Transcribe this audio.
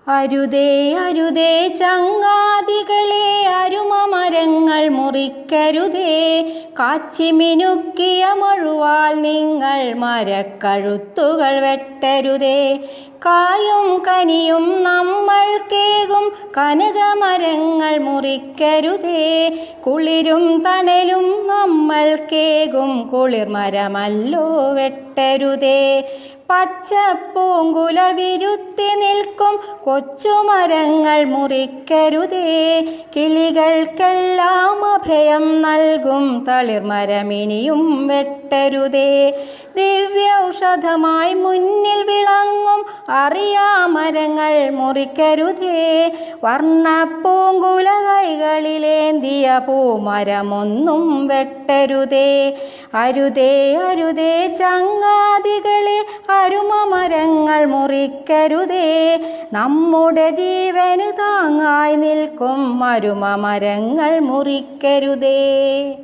അരുതേ അരുതേ ചങ്ങാതികളെ, അരുമമരങ്ങൾ മുറിക്കരുതേ. കാച്ചിമിനുക്കിയ മഴുവാൽ നിങ്ങൾ മരക്കഴുത്തുകൾ വെട്ടരുതേ. കായും കനിയും നമ്മൾക്കേകും കനകമരങ്ങൾ മുറിക്കരുതേ. കുളിരും തണലും നമ്മൾക്കേകും കുളിർമരമല്ലോ വെട്ടരുതേ. പച്ചപ്പൂങ്കുല വിരുത്തി നിൽക്കും കൊച്ചുമരങ്ങൾ മുറിക്കരുതേ. കിളികൾക്കെല്ലാം അഭയം നൽകും തളിർമരമിനിയും വെട്ടരുതേ. ദിവ്യൌഷധമായി മുന്നിൽ വിളങ്ങും അറിയാമരങ്ങൾ മുറിക്കരുതേ. വർണ്ണപ്പൂങ്കുല കൈകളിലേന്തിയ പൂമരമൊന്നും വെട്ടരുതേ. അരുതേ അരുതേ ചങ്ങാതികളെ, അരുമമരങ്ങൾ മുറിക്കരുതേ. നമ്മുടെ ജീവന് താങ്ങായി നിൽക്കും അരുമമരങ്ങൾ മുറിക്കരുതേ.